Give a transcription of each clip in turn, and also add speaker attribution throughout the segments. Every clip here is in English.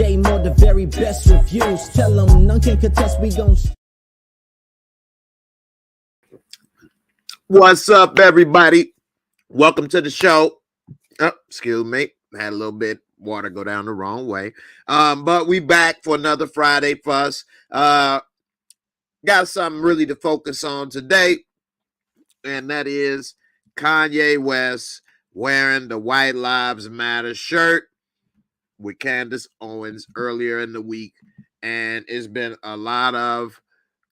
Speaker 1: J-Moore, the very best reviews. Tell them none can contest, we gon'
Speaker 2: What's up, everybody? Welcome to the show. Oh, excuse me. Had a little bit water go down the wrong way. But we back for another Friday Fuss. Got something really to focus on today, and that is Kanye West wearing the White Lives Matter shirt with Candace Owens earlier in the week. And it's been a lot of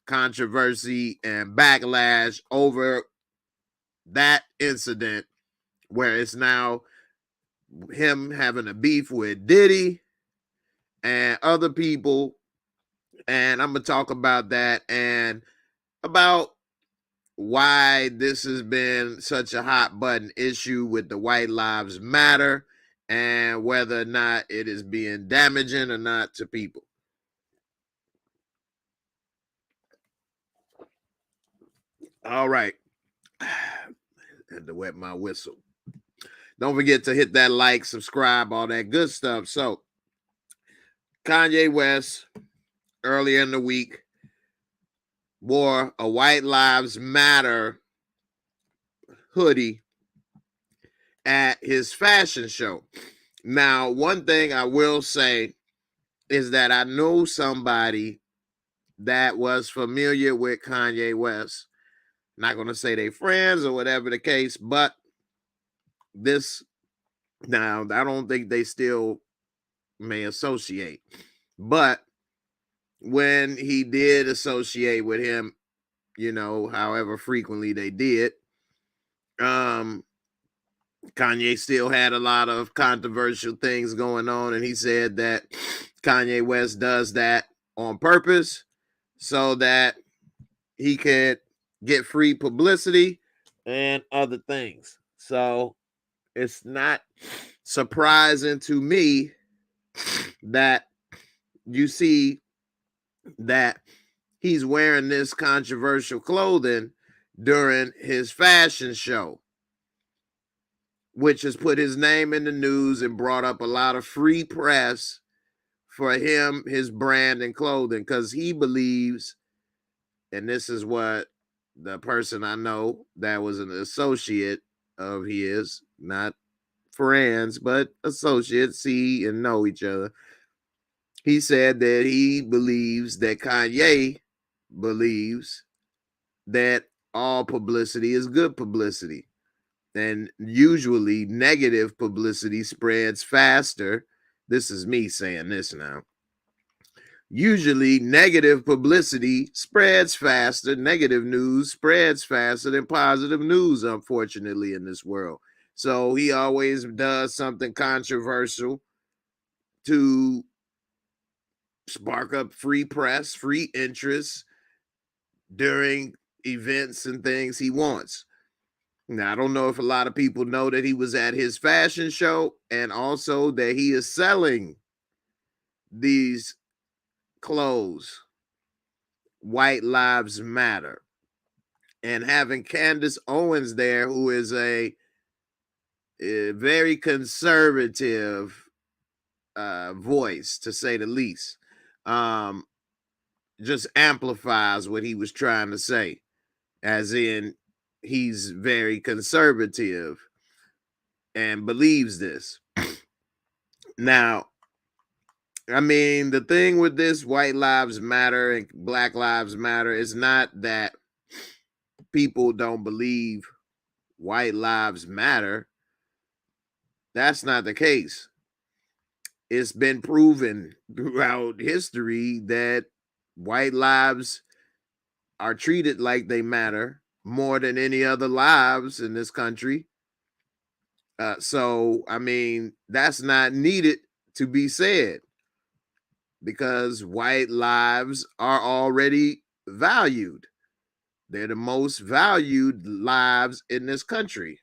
Speaker 2: controversy and backlash over that incident, where it's now him having a beef with Diddy and other people. And I'm going to talk about that and about why this has been such a hot button issue with the White Lives Matter and whether or not it is being damaging or not to people. All right. Had to wet my whistle. Don't forget to hit that like, subscribe, all that good stuff. So, Kanye West, earlier in the week, wore a White Lives Matter hoodie at his fashion show. Now, one thing I will say is that I know somebody that was familiar with Kanye West. Not going to say they friends or whatever the case, but this, now, I don't think they still may associate. But when he did associate with him, you know, however frequently they did, Kanye still had a lot of controversial things going on, and he said that Kanye West does that on purpose so that he could get free publicity and other things. So it's not surprising to me that you see that he's wearing this controversial clothing during his fashion show, which has put his name in the news and brought up a lot of free press for him, his brand and clothing, because he believes, and this is what the person I know that was an associate of his, not friends, but associates, see and know each other. He said that he believes that Kanye believes that all publicity is good publicity. And usually negative publicity spreads faster. This is me saying this now. Usually negative publicity spreads faster. Negative news spreads faster than positive news, unfortunately, in this world. So he always does something controversial to spark up free press, free interest during events and things he wants. Now, I don't know if a lot of people know that he was at his fashion show and also that he is selling these clothes, White Lives Matter, and having Candace Owens there, who is a very conservative voice, to say the least, just amplifies what he was trying to say, as in he's very conservative and believes this. Now, I mean, the thing with this White Lives Matter and Black Lives Matter is not that people don't believe White Lives Matter. That's not the case. It's been proven throughout history that white lives are treated like they matter more than any other lives in this country. So, I mean, that's not needed to be said, because white lives are already valued. They're the most valued lives in this country.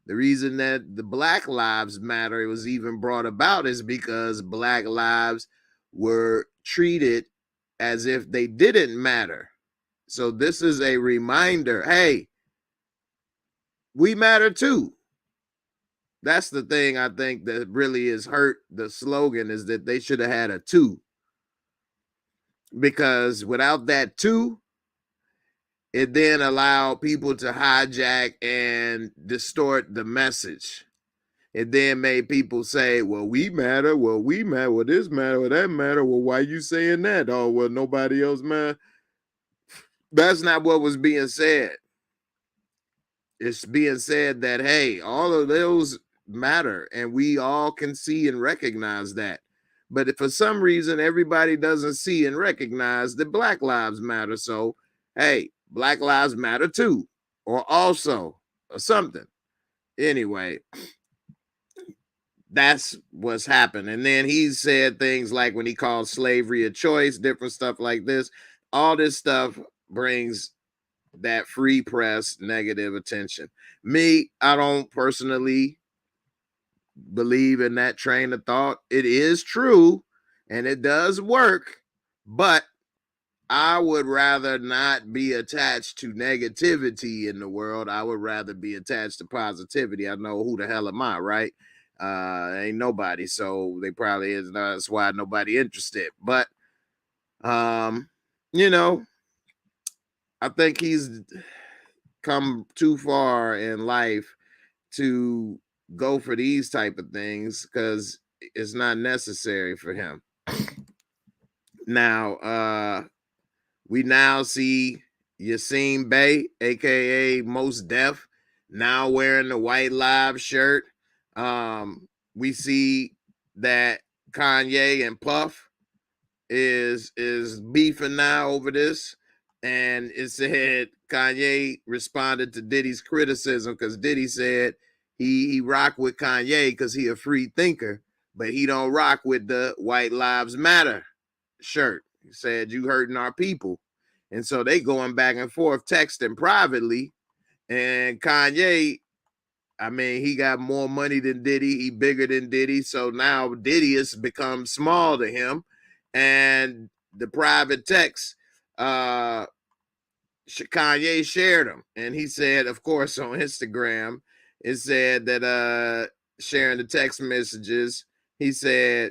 Speaker 2: The reason that the Black Lives Matter was even brought about is because Black lives were treated as if they didn't matter. So this is a reminder, hey, we matter too. That's the thing I think that really has hurt the slogan, is that they should have had a 2. Because without that 2, it then allowed people to hijack and distort the message. It then made people say, well, we matter, well, this matter, well, that matter. Well, why you saying that? Oh, well, nobody else matter. That's not what was being said. It's being said that, hey, all of those matter, and we all can see and recognize that. But if for some reason everybody doesn't see and recognize that Black Lives Matter, so hey, Black Lives Matter too, or also, or something. Anyway, that's what's happened. And then he said things like when he called slavery a choice, different stuff like this. All this stuff brings that free press negative attention. Me, I don't personally believe in that train of thought. It is true and it does work, but I would rather not be attached to negativity in the world. I would rather be attached to positivity. I know, who the hell am I, right? Ain't nobody, so they probably is. That's why nobody interested. But you know, I think he's come too far in life to go for these type of things because it's not necessary for him. Now, we now see Yassine Bey, aka Most Def, now wearing the White Live shirt. We see that Kanye and Puff is beefing now over this, and it said Kanye responded to Diddy's criticism because Diddy said he rock with Kanye because he a free thinker, but he don't rock with the White Lives Matter shirt. He said, you hurting our people. And so they going back and forth texting privately. And Kanye, I mean, he got more money than Diddy. He bigger than Diddy. So now Diddy has become small to him. And the private text, Kanye shared them. And he said, of course, on Instagram, it said that sharing the text messages, he said,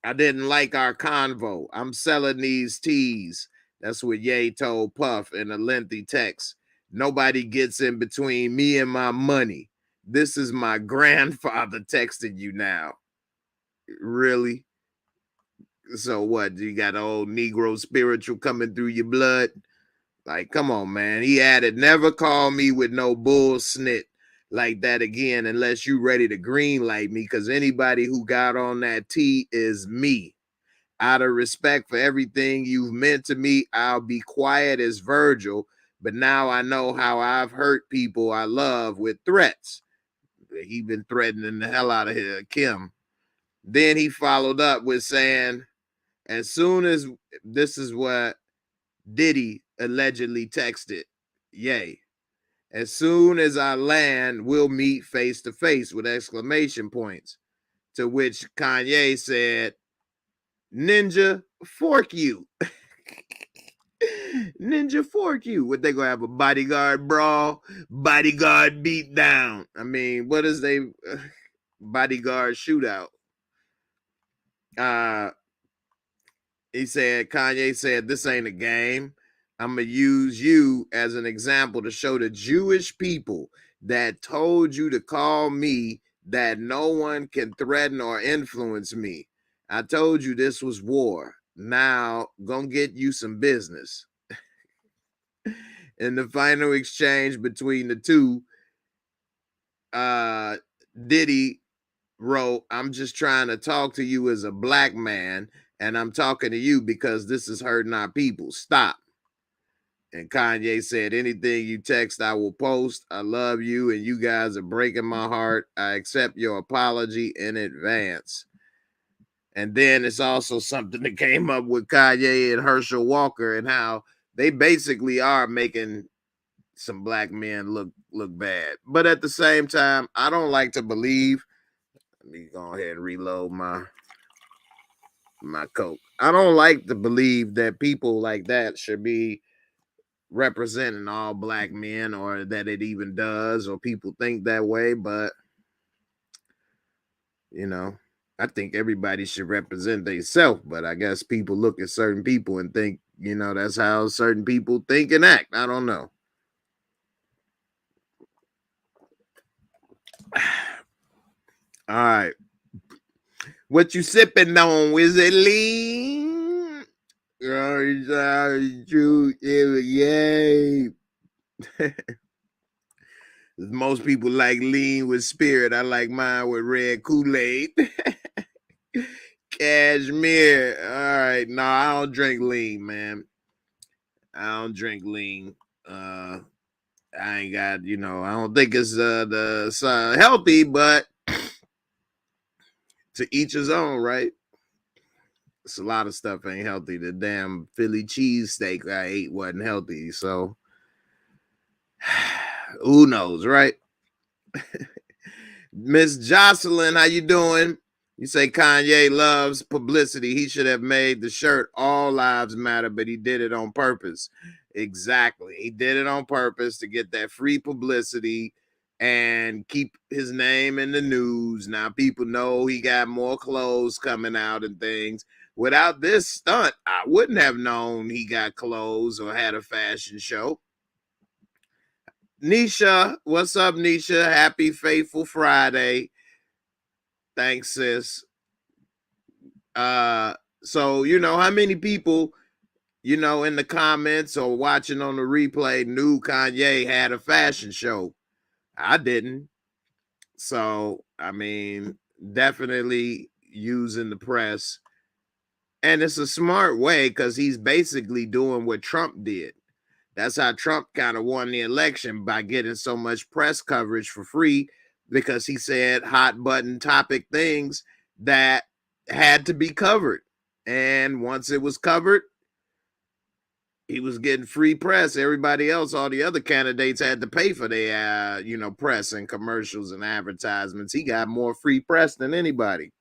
Speaker 2: I didn't like our convo. I'm selling these teas. That's what Ye told Puff in a lengthy text. Nobody gets in between me and my money. This is my grandfather texting you now. Really? So what? You got an old Negro spiritual coming through your blood? Like, come on, man. He added, never call me with no bull snit like that again unless you ready to green light me, because anybody who got on that T is me. Out of respect for everything you've meant to me, I'll be quiet as Virgil, but now I know how I've hurt people I love with threats. He been threatening the hell out of Kim. Then he followed up with saying, as soon as, this is what Diddy allegedly texted Ye, as soon as I land, we'll meet face to face with exclamation points. To which Kanye said, Ninja, fork you. Ninja, fork you. What, they gonna have a bodyguard brawl, bodyguard beat down? I mean, what is they bodyguard shootout? He said, Kanye said, this ain't a game. I'm gonna use you as an example to show the Jewish people that told you to call me that no one can threaten or influence me. I told you this was war. Now, gonna get you some business. In the final exchange between the two, Diddy wrote, I'm just trying to talk to you as a black man, and I'm talking to you because this is hurting our people. Stop. And Kanye said, anything you text, I will post. I love you, and you guys are breaking my heart. I accept your apology in advance. And then it's also something that came up with Kanye and Herschel Walker and how they basically are making some black men look bad. But at the same time, I don't like to believe. Let me go ahead and reload my Coke. I don't like to believe that people like that should be representing all black men, or that it even does, or people think that way. But You know, I think everybody should represent themselves, but I guess people look at certain people and think, you know, that's how certain people think and act. I don't know. All right. What you sipping on? Is it lean? Yay. Most people like lean with spirit. I like mine with red Kool-Aid. Cashmere. All right. No, I don't drink lean, man. I don't drink lean. I ain't got, you know, I don't think it's healthy, but to each his own, right? It's a lot of stuff ain't healthy. The damn Philly cheesesteak I ate wasn't healthy, so who knows, right? Miss Jocelyn, how you doing? You say Kanye loves publicity. He should have made the shirt "All Lives Matter," but he did it on purpose. Exactly. He did it on purpose to get that free publicity and keep his name in the news. Now people know he got more clothes coming out and things. Without this stunt, I wouldn't have known he got clothes or had a fashion show. Nisha, what's up, Nisha? Happy Faithful Friday. Thanks, sis. So you know how many people, you know, in the comments or watching on the replay knew Kanye had a fashion show? I didn't. So I mean, definitely using the press. And it's a smart way because he's basically doing what Trump did. That's how Trump kind of won the election, by getting so much press coverage for free, because he said hot button topic things that had to be covered. And once it was covered, he was getting free press. Everybody else, all the other candidates had to pay for their, you know, press and commercials and advertisements. He got more free press than anybody.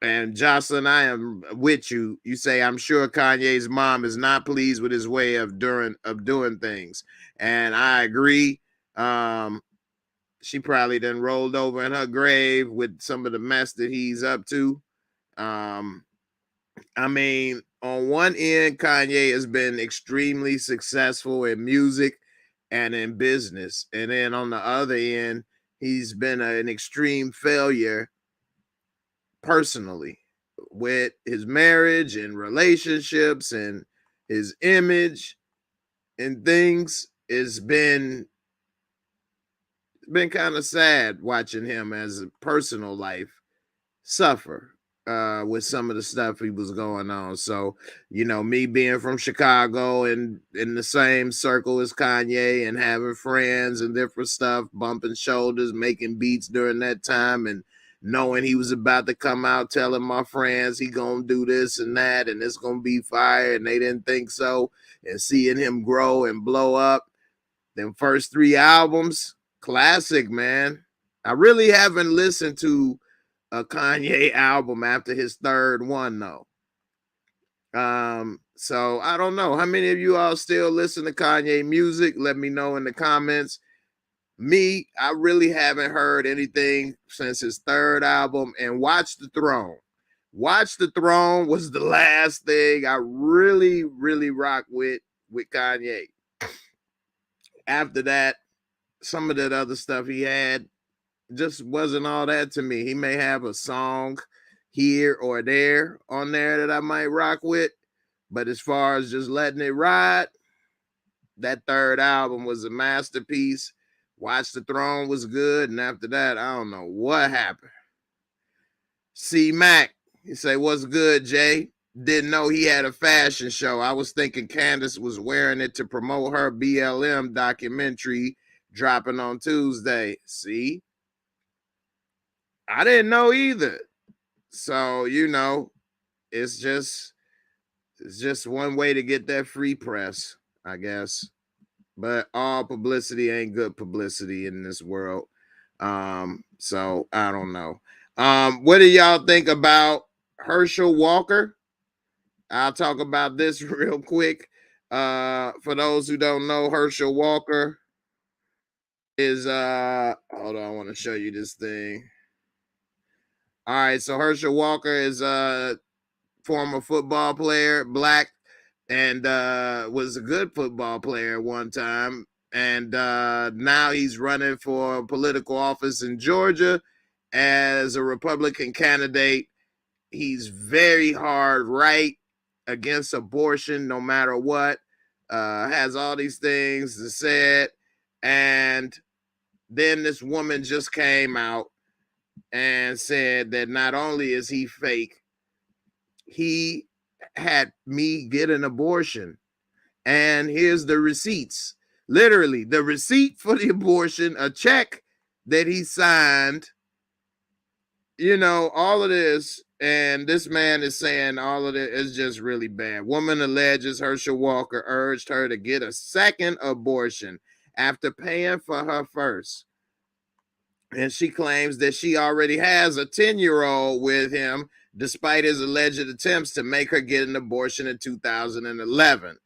Speaker 2: And Jocelyn, I am with you. You say, I'm sure Kanye's mom is not pleased with his way of doing things. And I agree. She probably then rolled over in her grave with some of the mess that he's up to. I mean, on one end, Kanye has been extremely successful in music and in business. And then on the other end, he's been an extreme failure personally, with his marriage and relationships and his image and things. It's been kind of sad watching him as a personal life suffer with some of the stuff he was going on. So, you know, me being from Chicago and in the same circle as Kanye and having friends and different stuff, bumping shoulders, making beats during that time, and knowing he was about to come out telling my friends he gonna do this and that and it's gonna be fire, and they didn't think so, and seeing him grow and blow up. Them first 3 albums, classic, man. I really haven't listened to a Kanye album after his third one, though. So I don't know. How many of you all still listen to Kanye music? Let me know in the comments. Me, I really haven't heard anything since his third album. And Watch the Throne. Watch the Throne was the last thing I really, really rocked with Kanye. After that, some of that other stuff he had just wasn't all that to me. He may have a song here or there on there that I might rock with, but as far as just letting it ride, that third album was a masterpiece. Watch the Throne was good, and after that, I don't know what happened. C Mac, he say, "What's good, Jay? Didn't know he had a fashion show. I was thinking Candace was wearing it to promote her BLM documentary dropping on Tuesday." See, I didn't know either. So, you know, it's just one way to get that free press, I guess. But all publicity ain't good publicity in this world. So I don't know. What do y'all think about Herschel Walker? I'll talk about this real quick. For those who don't know, Herschel Walker is hold on, I want to show you this thing. All right, so Herschel Walker is a former football player, black, and was a good football player at one time. And now he's running for political office in Georgia as a Republican candidate. He's very hard right against abortion, no matter what. Has all these things to say it. And then this woman just came out and said that not only is he fake, he had me get an abortion. And here's the receipts. Literally, the receipt for the abortion, a check that he signed, you know, all of this. And this man is saying all of it is just really bad. Woman alleges Herschel Walker urged her to get a second abortion after paying for her first. And she claims that she already has a 10-year-old with him, despite his alleged attempts to make her get an abortion in 2011.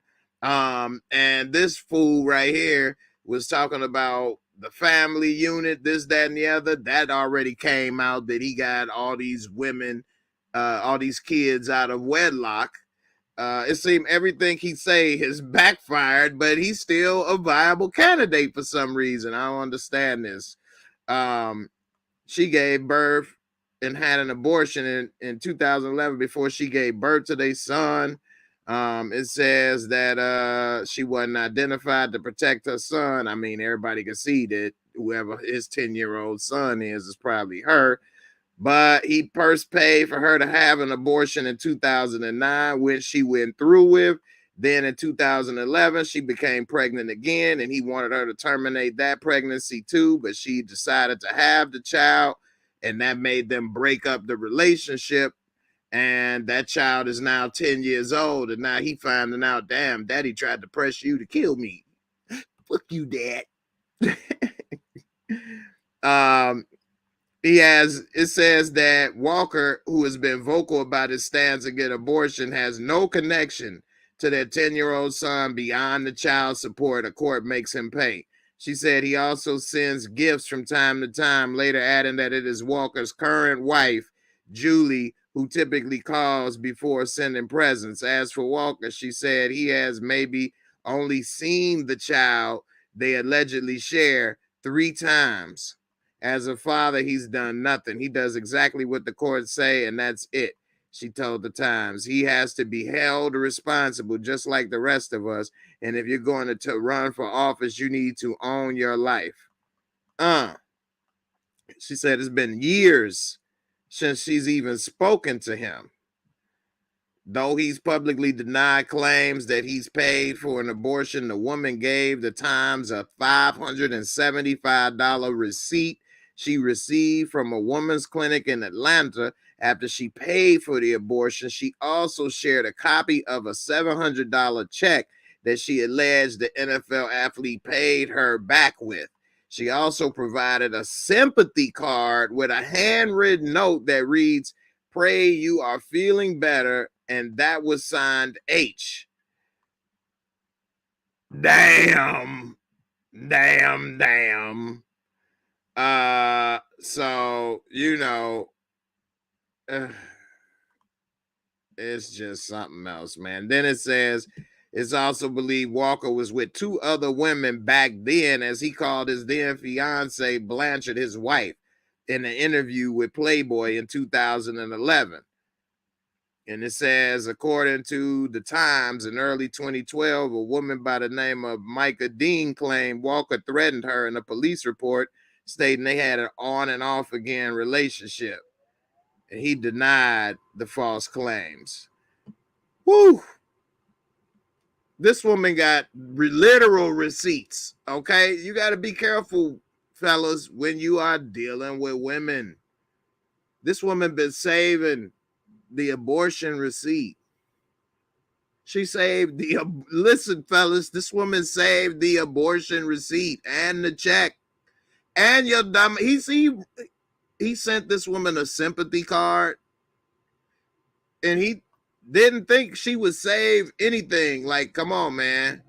Speaker 2: And this fool right here was talking about the family unit, this, that, and the other. That already came out that he got all these women, all these kids out of wedlock. It seemed everything he say has backfired, but he's still a viable candidate for some reason. I don't understand this. She gave birth and had an abortion in 2011 before she gave birth to their son. It says that she wasn't identified to protect her son. I mean, everybody can see that whoever his 10-year-old son is probably her. But he first paid for her to have an abortion in 2009, which she went through with. Then in 2011, she became pregnant again, and he wanted her to terminate that pregnancy too, but she decided to have the child, and that made them break up the relationship. And that child is now 10 years old, and now he finding out, damn, daddy tried to press you to kill me. Fuck you, dad. It says that Walker, who has been vocal about his stance against abortion, has no connection to their 10-year-old son beyond the child support a court makes him pay. She said he also sends gifts from time to time, later adding that it is Walker's current wife, Julie, who typically calls before sending presents. As for Walker, she said he has maybe only seen the child they allegedly share 3 times. As a father, he's done nothing. He does exactly what the courts say, and that's it. She told the Times. He has to be held responsible just like the rest of us. And if you're going to run for office, you need to own your life. She said it's been years since she's even spoken to him. Though he's publicly denied claims that he's paid for an abortion, the woman gave the Times a $575 receipt she received from a woman's clinic in Atlanta after she paid for the abortion. She also shared a copy of a $700 check that she alleged the NFL athlete paid her back with. She also provided a sympathy card with a handwritten note that reads, "Pray you are feeling better," and that was signed H. Damn. So, you know, it's just something else, man. Then it says it's also believed Walker was with 2 other women back then, as he called his then fiance Blanchard his wife, in an interview with Playboy in 2011. And it says, according to the Times, in early 2012, a woman by the name of Micah Dean claimed Walker threatened her in a police report, stating they had an on and off again relationship. And he denied the false claims. Woo! This woman got literal receipts, okay? You got to be careful, fellas, when you are dealing with women. This woman been saving the abortion receipt. She saved the, listen, fellas, this woman saved the abortion receipt and the check. And your dumb, he sent this woman a sympathy card, and he didn't think she would save anything. Like, come on, man.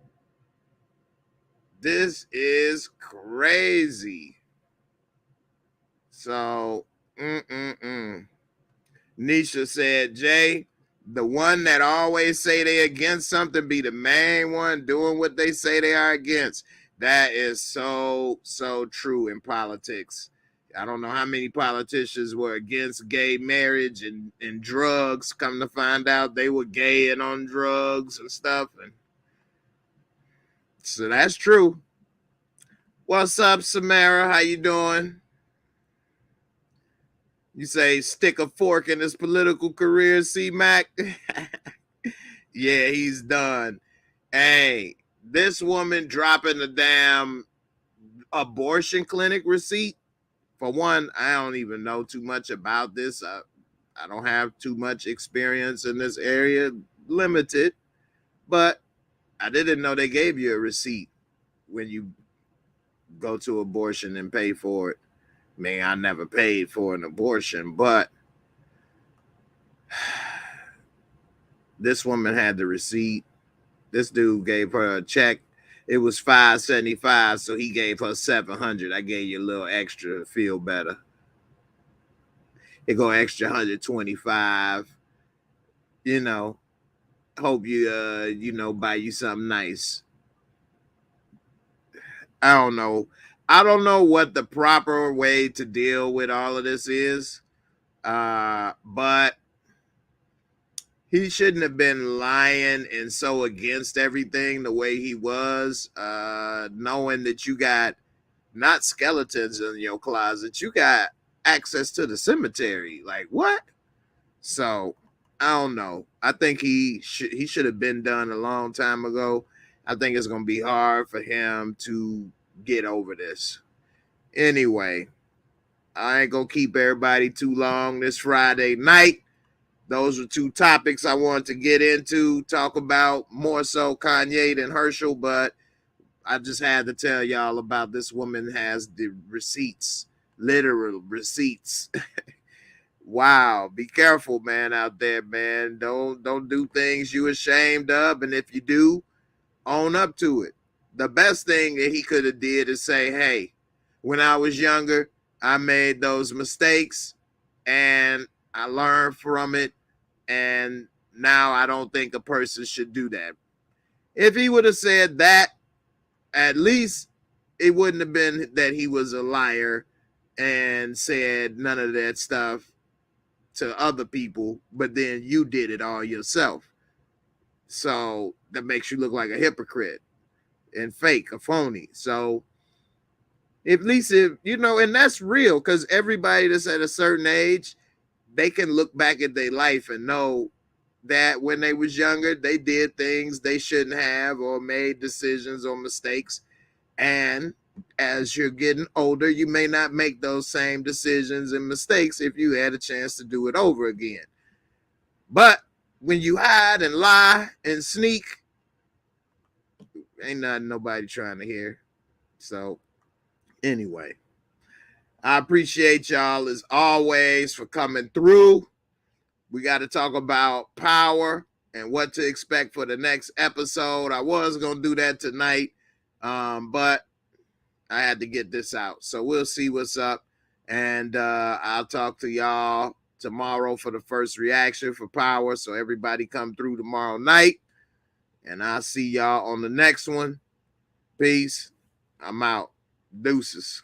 Speaker 2: This is crazy. So, Nisha said, Jay, the one that always say they against something be the main one doing what they say they are against. That is so true in politics. I don't know how many politicians were against gay marriage and drugs. Come to find out they were gay and on drugs and stuff. And so that's true. What's up, Samara? How you doing? You say stick a fork in his political career, C-Mac? Yeah, he's done. Hey, this woman dropping the damn abortion clinic receipt. For one, I don't even know too much about this. I don't have too much experience in this area, limited. But I didn't know they gave you a receipt when you go to abortion and pay for it. I mean, I never paid for an abortion, but this woman had the receipt. This dude gave her a check. It was $575, so he gave her $700. I gave you a little extra to feel better. It go extra $125. You know, hope you buy you something nice. I don't know. I don't know what the proper way to deal with all of this is. But he shouldn't have been lying and so against everything the way he was, knowing that you got not skeletons in your closet, you got access to the cemetery. Like, what? So I don't know. I think he should have been done a long time ago. I think it's going to be hard for him to get over this. Anyway, I ain't going to keep everybody too long this Friday night. Those are two topics I wanted to get into, talk about more so Kanye than Herschel, but I just had to tell y'all about this woman has the receipts, literal receipts. Wow, be careful, man, out there, man. Don't do things you ashamed of, and if you do, own up to it. The best thing that he could have did is say, hey, when I was younger, I made those mistakes and I learned from it, and now I don't think a person should do that. If he would have said that, at least it wouldn't have been that he was a liar and said none of that stuff to other people, but then you did it all yourself. So that makes you look like a hypocrite and fake, a phony. So at least and that's real, because everybody that's at a certain age, they can look back at their life and know that when they was younger, they did things they shouldn't have or made decisions or mistakes. And as you're getting older, you may not make those same decisions and mistakes if you had a chance to do it over again. But when you hide and lie and sneak, ain't nothing nobody trying to hear. So anyway, I appreciate y'all as always for coming through. We got to talk about power and what to expect for the next episode. I was going to do that tonight, but I had to get this out. So we'll see what's up. And I'll talk to y'all tomorrow for the first reaction for power. So everybody come through tomorrow night. And I'll see y'all on the next one. Peace. I'm out. Deuces.